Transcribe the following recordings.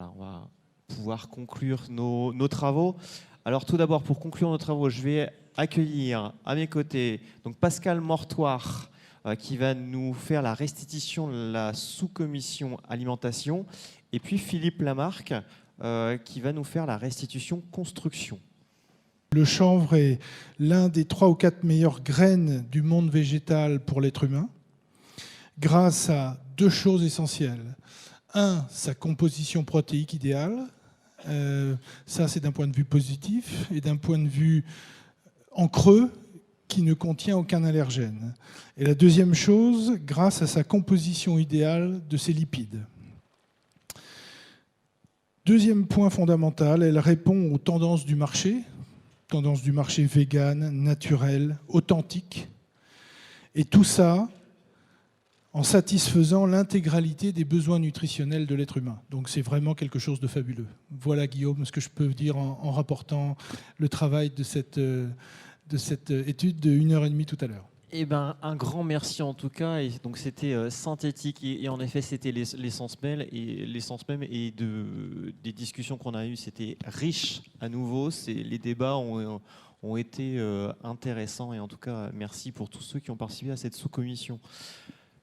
Alors, on va pouvoir conclure nos travaux. Alors tout d'abord, pour conclure nos travaux, je vais accueillir à mes côtés donc Pascal Mortoir qui va nous faire la restitution de la sous-commission alimentation, et puis Philippe Lamarque qui va nous faire la restitution construction. Le chanvre est l'un des 3 ou 4 meilleures graines du monde végétal pour l'être humain, grâce à 2 choses essentielles. Un, sa composition protéique idéale. Ça, c'est d'un point de vue positif. Et d'un point de vue en creux, qui ne contient aucun allergène. Et la deuxième chose, grâce à sa composition idéale de ses lipides. Deuxième point fondamental, elle répond aux tendances du marché vegan, naturel, authentique. Et tout ça en satisfaisant l'intégralité des besoins nutritionnels de l'être humain. Donc c'est vraiment quelque chose de fabuleux. Voilà, Guillaume, ce que je peux dire en rapportant le travail de cette étude de 1h30 tout à l'heure. Eh ben, un grand merci en tout cas. Et donc c'était synthétique et en effet c'était l'essence même et des discussions qu'on a eues, c'était riche à nouveau. Les débats ont été intéressants et en tout cas merci pour tous ceux qui ont participé à cette sous-commission.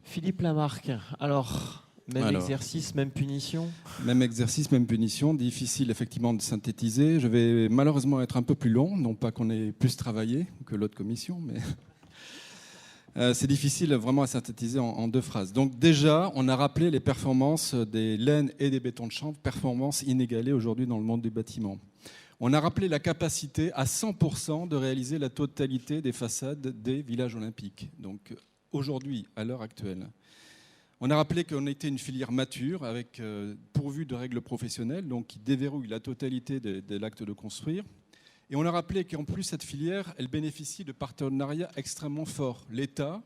Philippe Lamarque, alors exercice, même punition. Même exercice, même punition. Difficile effectivement de synthétiser. Je vais malheureusement être un peu plus long, non pas qu'on ait plus travaillé que l'autre commission, mais c'est difficile vraiment à synthétiser en 2 phrases. Donc déjà, on a rappelé les performances des laines et des bétons de chanvre, performances inégalées aujourd'hui dans le monde du bâtiment. On a rappelé la capacité à 100% de réaliser la totalité des façades des villages olympiques. Donc aujourd'hui, à l'heure actuelle. On a rappelé qu'on était une filière mature, avec pourvue de règles professionnelles, donc qui déverrouille la totalité de l'acte de construire. Et on a rappelé qu'en plus, cette filière, elle bénéficie de partenariats extrêmement forts. L'État,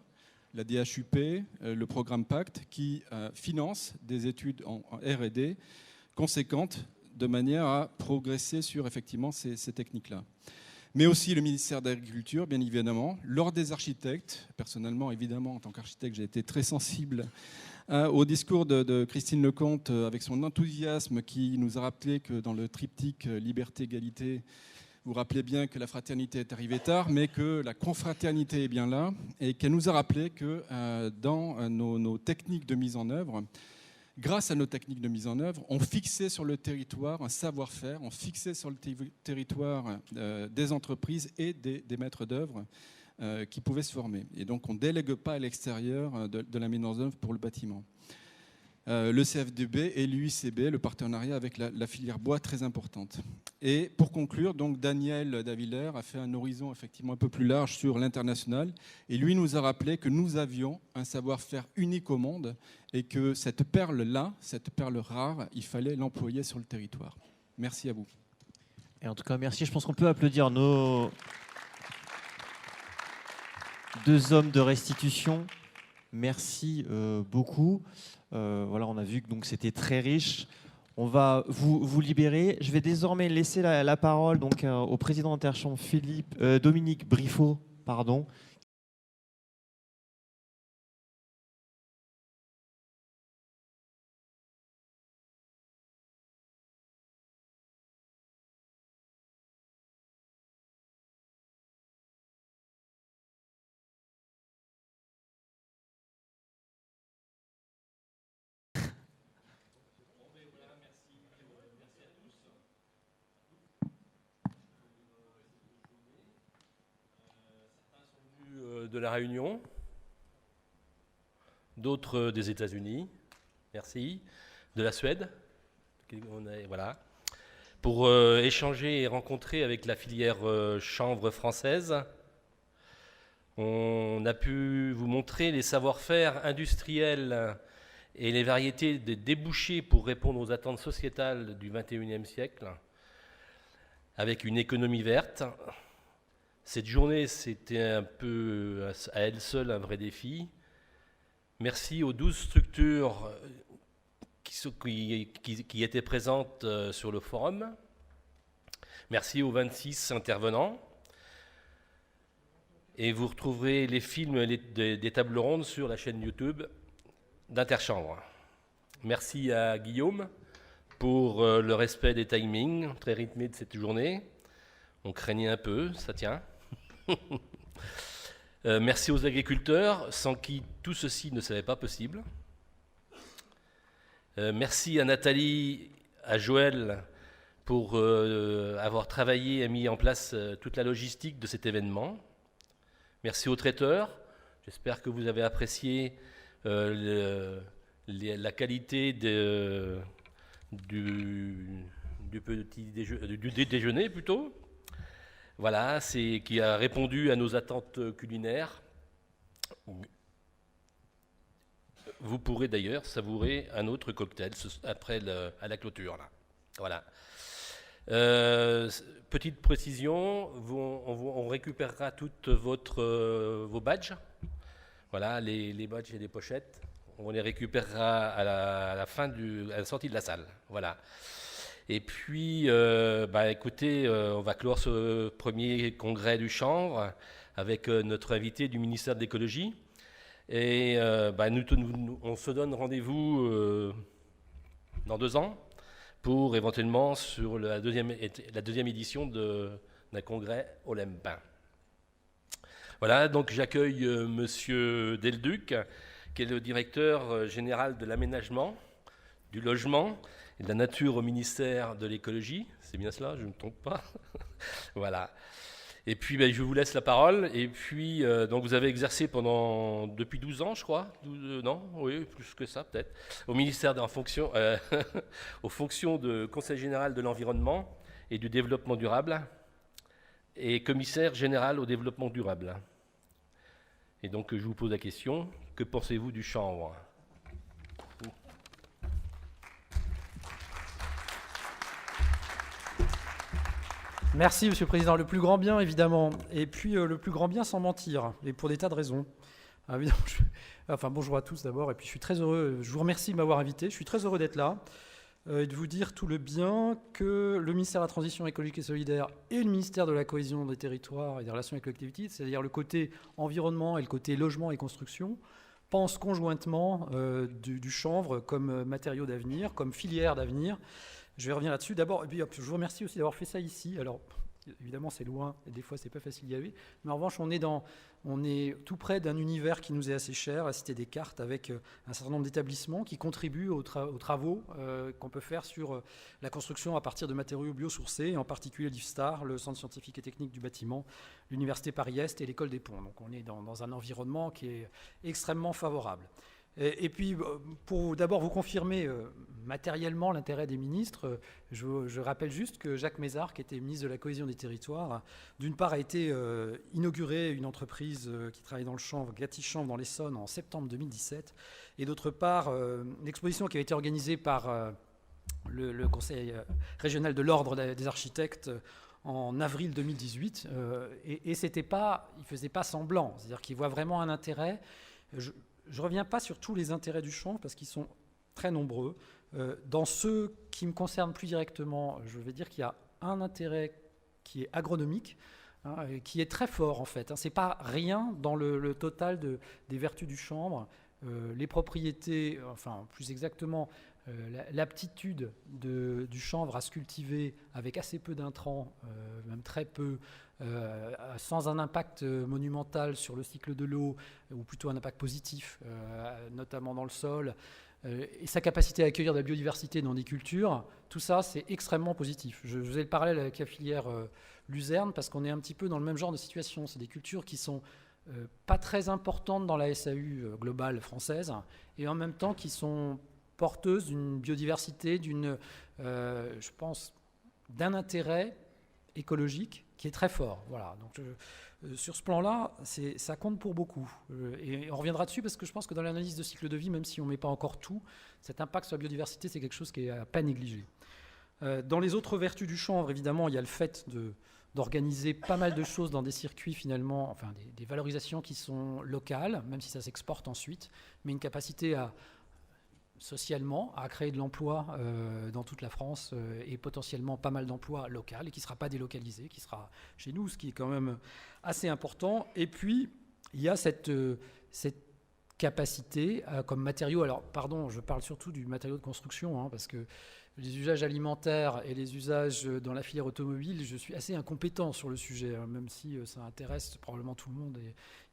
la DHUP, le programme Pacte, qui finance des études en R&D conséquentes de manière à progresser sur effectivement ces techniques-là. Mais aussi le ministère de l'Agriculture, bien évidemment, l'Ordre des architectes. Personnellement, évidemment, en tant qu'architecte, j'ai été très sensible au discours de Christine Lecomte, avec son enthousiasme, qui nous a rappelé que dans le triptyque liberté-égalité, vous rappelez bien que la fraternité est arrivée tard, mais que la confraternité est bien là, et qu'elle nous a rappelé que dans nos techniques de mise en œuvre, grâce à nos techniques de mise en œuvre, on fixait sur le territoire un savoir-faire, on fixait sur le territoire des entreprises et des maîtres d'œuvre qui pouvaient se former. Et donc on ne délègue pas à l'extérieur de la mise en œuvre pour le bâtiment. Le CFDB et l'UICB, le partenariat avec la filière bois très importante. Et pour conclure, donc Daniel Daviller a fait un horizon effectivement un peu plus large sur l'international, et lui nous a rappelé que nous avions un savoir-faire unique au monde et que cette perle-là, cette perle rare, il fallait l'employer sur le territoire. Merci à vous. Et en tout cas, merci. Je pense qu'on peut applaudir nos 2 hommes de restitution. Merci beaucoup. Voilà, on a vu que donc c'était très riche. On va vous libérer. Je vais désormais laisser la parole donc au président d'Interchambre, Dominique Briffaut, pardon. De la Réunion, d'autres des États-Unis, merci, de la Suède, voilà, pour échanger et rencontrer avec la filière chanvre française. On a pu vous montrer les savoir-faire industriels et les variétés des débouchés pour répondre aux attentes sociétales du XXIe siècle, avec une économie verte. Cette journée, c'était un peu à elle seule un vrai défi. Merci aux 12 structures qui étaient présentes sur le forum. Merci aux 26 intervenants. Et vous retrouverez les films des tables rondes sur la chaîne YouTube d'Interchambre. Merci à Guillaume pour le respect des timings très rythmés de cette journée. On craignait un peu, ça tient. Merci aux agriculteurs, sans qui tout ceci ne serait pas possible. Merci à Nathalie, à Joël, pour avoir travaillé et mis en place toute la logistique de cet événement. Merci aux traiteurs. J'espère que vous avez apprécié la qualité du déjeuner plutôt. Voilà, qui a répondu à nos attentes culinaires. Vous pourrez d'ailleurs savourer un autre cocktail après à la clôture. Là. Voilà. Petite précision, on récupérera toutes vos badges. Voilà, les badges et les pochettes. On les récupérera à la sortie de la salle. Voilà. Et puis, écoutez, on va clore ce premier congrès du chanvre avec notre invité du ministère de l'écologie. Et on se donne rendez-vous dans 2 ans pour éventuellement sur la deuxième édition d'un congrès olympique. Voilà, donc j'accueille Monsieur Delduc, qui est le directeur général de l'aménagement, du logement et de la nature au ministère de l'écologie. C'est bien cela, je ne me trompe pas. Voilà. Et puis, je vous laisse la parole. Et puis, donc vous avez exercé depuis 12 ans, je crois. Non, oui, plus que ça peut-être. Au ministère aux fonctions de conseil général de l'environnement et du développement durable et commissaire général au développement durable. Et donc, je vous pose la question, que pensez-vous du chanvre ? Merci, Monsieur le Président. Le plus grand bien, évidemment. Et puis, le plus grand bien sans mentir. Et pour des tas de raisons. Évidemment, bonjour à tous d'abord. Et puis, je suis très heureux. Je vous remercie de m'avoir invité. Je suis très heureux d'être là et de vous dire tout le bien que le ministère de la Transition écologique et solidaire et le ministère de la Cohésion des territoires et des relations avec les collectivités, c'est-à-dire le côté environnement et le côté logement et construction, pensent conjointement du chanvre comme matériau d'avenir, comme filière d'avenir. Je vais revenir là-dessus. D'abord, et puis, je vous remercie aussi d'avoir fait ça ici. Alors, évidemment, c'est loin et des fois, c'est pas facile d'y aller. Mais en revanche, on est tout près d'un univers qui nous est assez cher, la Cité des Cartes, avec un certain nombre d'établissements qui contribuent aux travaux qu'on peut faire sur la construction à partir de matériaux biosourcés, en particulier l'IFSTAR, le Centre scientifique et technique du bâtiment, l'Université Paris-Est et l'École des Ponts. Donc, on est dans un environnement qui est extrêmement favorable. Et puis, pour d'abord vous confirmer matériellement l'intérêt des ministres, je rappelle juste que Jacques Mézard, qui était ministre de la Cohésion des Territoires, d'une part a été inauguré une entreprise qui travaille dans le chanvre, Gatti Chanvre dans l'Essonne, en septembre 2017, et d'autre part, une exposition qui avait été organisée par le Conseil régional de l'Ordre des architectes en avril 2018, et il ne faisait pas semblant, c'est-à-dire qu'il voit vraiment un intérêt. Je ne reviens pas sur tous les intérêts du chanvre parce qu'ils sont très nombreux. Dans ceux qui me concernent plus directement, je vais dire qu'il y a un intérêt qui est agronomique, qui est très fort en fait. Ce n'est pas rien dans le total des vertus du chanvre. Les propriétés, enfin plus exactement, l'aptitude du chanvre à se cultiver avec assez peu d'intrants, même très peu, sans un impact monumental sur le cycle de l'eau, ou plutôt un impact positif, notamment dans le sol, et sa capacité à accueillir de la biodiversité dans des cultures, tout ça c'est extrêmement positif. Je faisais le parallèle avec la filière luzerne parce qu'on est un petit peu dans le même genre de situation. C'est des cultures qui sont pas très importantes dans la SAU globale française et en même temps qui sont porteuses d'une biodiversité, je pense, d'un intérêt écologique qui est très fort. Voilà. Donc, sur ce plan-là, ça compte pour beaucoup. Et on reviendra dessus parce que je pense que dans l'analyse de cycle de vie, même si on ne met pas encore tout, cet impact sur la biodiversité, c'est quelque chose qui n'est à pas négliger. Dans les autres vertus du chanvre, évidemment, il y a le fait d'organiser pas mal de choses dans des circuits finalement, enfin des valorisations qui sont locales, même si ça s'exporte ensuite, mais une capacité socialement à créer de l'emploi dans toute la France et potentiellement pas mal d'emplois locaux et qui ne sera pas délocalisé, qui sera chez nous, ce qui est quand même assez important. Et puis, il y a cette capacité comme matériau, alors pardon, je parle surtout du matériau de construction, parce que les usages alimentaires et les usages dans la filière automobile, je suis assez incompétent sur le sujet, hein, même si ça intéresse probablement tout le monde,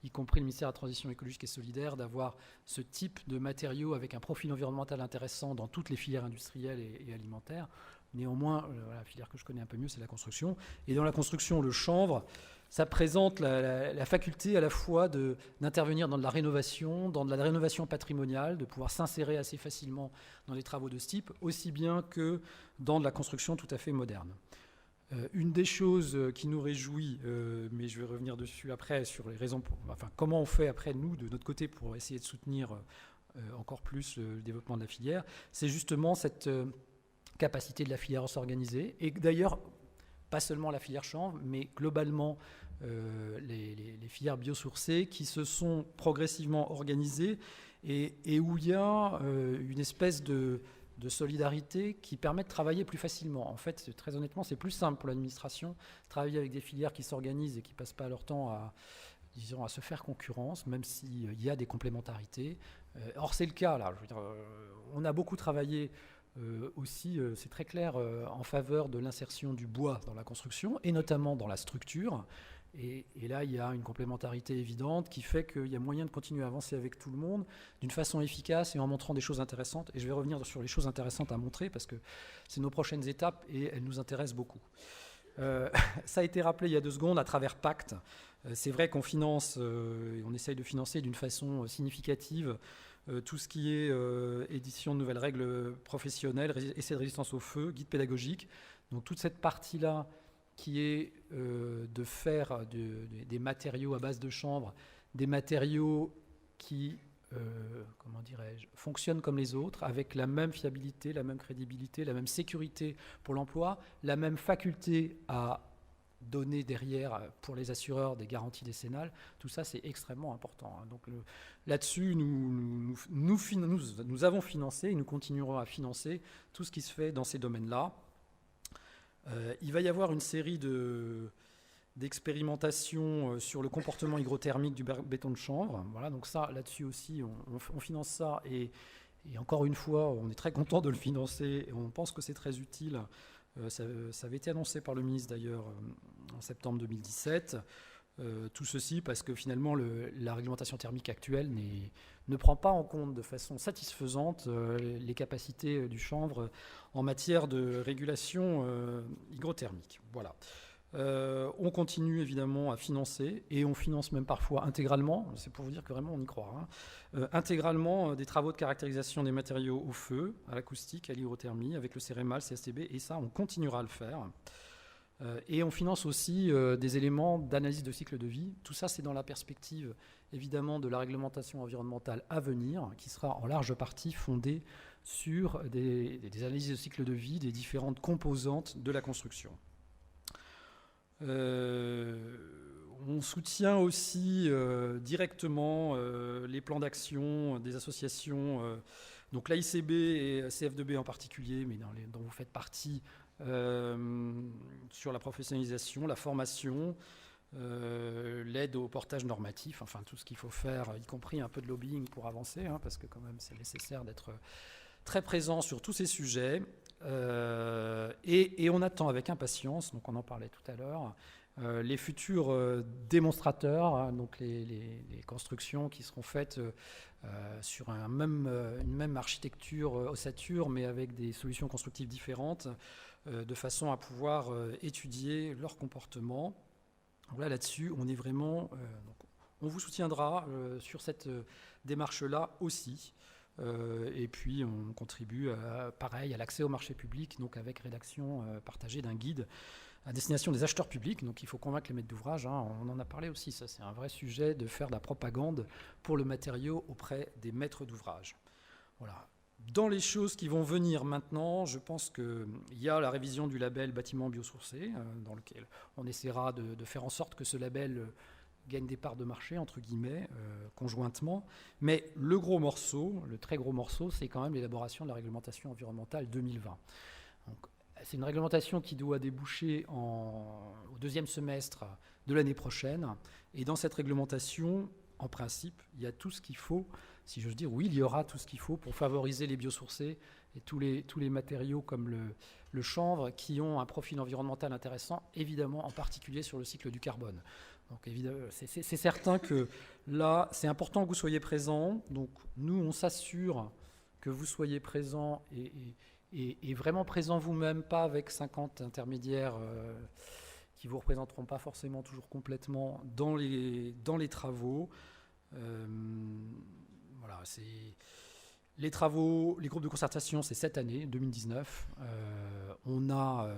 y compris le ministère de la Transition écologique et solidaire, d'avoir ce type de matériaux avec un profil environnemental intéressant dans toutes les filières industrielles et alimentaires. Néanmoins, la filière que je connais un peu mieux, c'est la construction. Et dans la construction, le chanvre, ça présente la faculté à la fois d'intervenir dans de la rénovation patrimoniale, de pouvoir s'insérer assez facilement dans des travaux de ce type, aussi bien que dans de la construction tout à fait moderne. Une des choses qui nous réjouit, mais je vais revenir dessus après, sur les raisons, comment on fait après, nous, de notre côté, pour essayer de soutenir encore plus le développement de la filière, c'est justement cette capacité de la filière à s'organiser, et d'ailleurs, pas seulement la filière chanvre, mais globalement les filières biosourcées qui se sont progressivement organisées et où il y a une espèce de solidarité qui permet de travailler plus facilement. En fait, très honnêtement, c'est plus simple pour l'administration de travailler avec des filières qui s'organisent et qui ne passent pas leur temps à se faire concurrence, même s'il y a des complémentarités. Or, c'est le cas, là. Je veux dire, on a beaucoup travaillé aussi, c'est très clair, en faveur de l'insertion du bois dans la construction, et notamment dans la structure. Et là, il y a une complémentarité évidente qui fait qu'il y a moyen de continuer à avancer avec tout le monde d'une façon efficace et en montrant des choses intéressantes. Et je vais revenir sur les choses intéressantes à montrer parce que c'est nos prochaines étapes et elles nous intéressent beaucoup. Ça a été rappelé il y a 2 secondes à travers Pacte. C'est vrai qu'on finance, on essaye de financer d'une façon significative tout ce qui est édition de nouvelles règles professionnelles, essais de résistance au feu, guide pédagogique. Donc toute cette partie-là qui est de faire des matériaux à base de chanvre, des matériaux qui, comment dirais-je, fonctionnent comme les autres, avec la même fiabilité, la même crédibilité, la même sécurité pour l'emploi, la même faculté à donner derrière pour les assureurs des garanties décennales. Tout ça, c'est extrêmement important. Donc là-dessus, nous avons financé et nous continuerons à financer tout ce qui se fait dans ces domaines-là. Il va y avoir une série d'expérimentations sur le comportement hygrothermique du béton de chanvre. Voilà, donc ça, là-dessus aussi, on finance ça. Et encore une fois, on est très content de le financer et on pense que c'est très utile. Ça avait été annoncé par le ministre d'ailleurs en septembre 2017. Tout ceci parce que finalement la réglementation thermique actuelle ne prend pas en compte de façon satisfaisante les capacités du chanvre en matière de régulation hygrothermique. Voilà. On continue évidemment à financer et on finance même parfois intégralement, c'est pour vous dire que vraiment on y croit, intégralement des travaux de caractérisation des matériaux au feu, à l'acoustique, à l'hydrothermie avec le CEREMA, le CSTB, et ça on continuera à le faire. Et on finance aussi des éléments d'analyse de cycle de vie. Tout ça, c'est dans la perspective, évidemment, de la réglementation environnementale à venir, qui sera en large partie fondée sur des analyses de cycle de vie des différentes composantes de la construction. On soutient aussi directement les plans d'action des associations, donc l'AICB et CF2B en particulier, mais dont vous faites partie, sur la professionnalisation, la formation, l'aide au portage normatif, enfin tout ce qu'il faut faire, y compris un peu de lobbying pour avancer, parce que quand même c'est nécessaire d'être très présent sur tous ces sujets. Et on attend avec impatience, donc on en parlait tout à l'heure, les futurs démonstrateurs, donc les constructions qui seront faites sur une même architecture ossature, mais avec des solutions constructives différentes, de façon à pouvoir étudier leur comportement. Voilà, là-dessus, on est vraiment... on vous soutiendra sur cette démarche-là aussi. Et puis, on contribue, pareil, à l'accès au marché public, donc avec rédaction partagée d'un guide à destination des acheteurs publics. Donc, il faut convaincre les maîtres d'ouvrage. On en a parlé aussi, ça, c'est un vrai sujet de faire de la propagande pour le matériau auprès des maîtres d'ouvrage. Voilà. Dans les choses qui vont venir maintenant, je pense qu'il y a la révision du label bâtiment biosourcé, dans lequel on essaiera de faire en sorte que ce label gagne des parts de marché, entre guillemets, conjointement. Mais le gros morceau, le très gros morceau, c'est quand même l'élaboration de la réglementation environnementale 2020. Donc, c'est une réglementation qui doit déboucher au 2e semestre de l'année prochaine. Et dans cette réglementation, en principe, il y a tout ce qu'il faut si j'ose dire, oui, il y aura tout ce qu'il faut pour favoriser les biosourcés et tous les matériaux comme le chanvre qui ont un profil environnemental intéressant, évidemment en particulier sur le cycle du carbone. Donc évidemment, c'est certain que là, c'est important que vous soyez présents. Donc nous, on s'assure que vous soyez présents et vraiment présents vous-même, pas avec 50 intermédiaires qui ne vous représenteront pas forcément toujours complètement dans les travaux. Voilà, les travaux, les groupes de concertation, c'est cette année, 2019. On a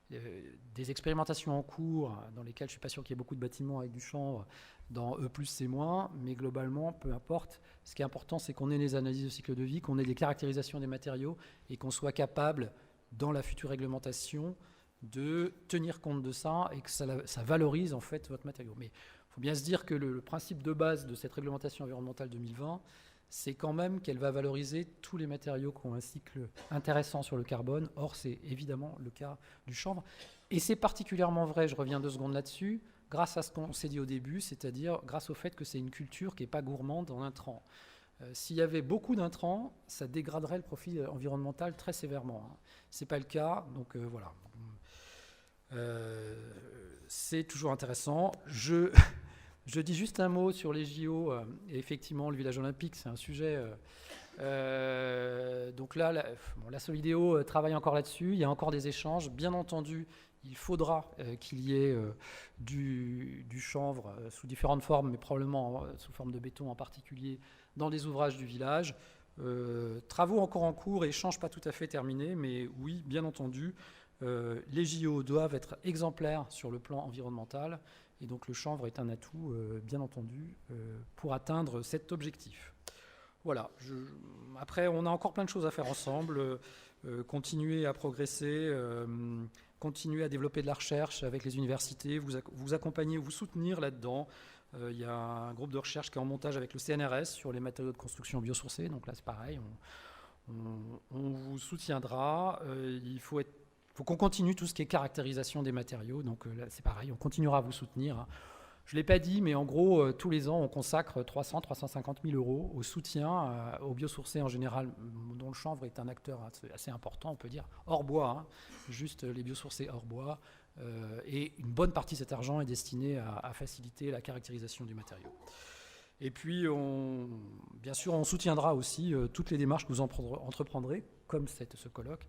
des expérimentations en cours dans lesquelles je ne suis pas sûr qu'il y ait beaucoup de bâtiments avec du chanvre dans E+, C-, mais globalement, peu importe. Ce qui est important, c'est qu'on ait des analyses de cycle de vie, qu'on ait des caractérisations des matériaux et qu'on soit capable, dans la future réglementation, de tenir compte de ça et que ça valorise en fait votre matériau. Mais il faut bien se dire que le principe de base de cette réglementation environnementale 2020, c'est quand même qu'elle va valoriser tous les matériaux qui ont un cycle intéressant sur le carbone. Or, c'est évidemment le cas du chanvre. Et c'est particulièrement vrai, je reviens 2 secondes là-dessus, grâce à ce qu'on s'est dit au début, c'est-à-dire grâce au fait que c'est une culture qui n'est pas gourmande en intrants. S'il y avait beaucoup d'intrants, ça dégraderait le profil environnemental très sévèrement. Ce n'est pas le cas, donc voilà. C'est toujours intéressant. Je dis juste un mot sur les JO. Et effectivement, le village olympique, c'est un sujet. Donc là, la Solidéo travaille encore là-dessus. Il y a encore des échanges. Bien entendu, il faudra qu'il y ait du chanvre sous différentes formes, mais probablement sous forme de béton en particulier, dans les ouvrages du village. Travaux encore en cours et échanges pas tout à fait terminés, mais oui, bien entendu, les JO doivent être exemplaires sur le plan environnemental. Et donc le chanvre est un atout, bien entendu, pour atteindre cet objectif. Voilà. Après, on a encore plein de choses à faire ensemble. Continuer à progresser, continuer à développer de la recherche avec les universités, vous accompagner, vous soutenir là-dedans. Il y a un groupe de recherche qui est en montage avec le CNRS sur les matériaux de construction biosourcés. Donc là, c'est pareil, on vous soutiendra. Il faut qu'on continue tout ce qui est caractérisation des matériaux. Donc là, c'est pareil, on continuera à vous soutenir. Je ne l'ai pas dit, mais en gros, tous les ans, on consacre 350 000 euros au soutien aux biosourcés en général, dont le chanvre est un acteur assez important, on peut dire, hors bois, juste les biosourcés hors bois. Et une bonne partie de cet argent est destiné à faciliter la caractérisation du matériau. Et puis, bien sûr, on soutiendra aussi toutes les démarches que vous entreprendrez, comme ce colloque,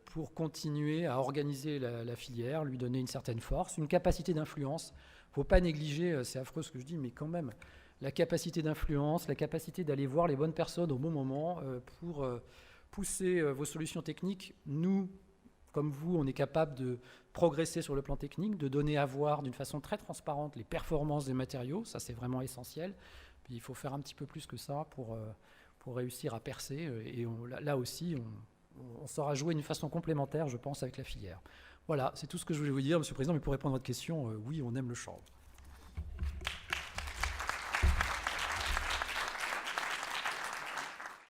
pour continuer à organiser la filière, lui donner une certaine force, une capacité d'influence. Il ne faut pas négliger, c'est affreux ce que je dis, mais quand même, la capacité d'influence, la capacité d'aller voir les bonnes personnes au bon moment pour pousser vos solutions techniques. Nous, comme vous, on est capable de progresser sur le plan technique, de donner à voir d'une façon très transparente les performances des matériaux. Ça, c'est vraiment essentiel. Puis, il faut faire un petit peu plus que ça pour réussir à percer. Et là aussi, on saura jouer d'une façon complémentaire, je pense, avec la filière. Voilà, c'est tout ce que je voulais vous dire, Monsieur le Président. Mais pour répondre à votre question, oui, on aime le chanvre.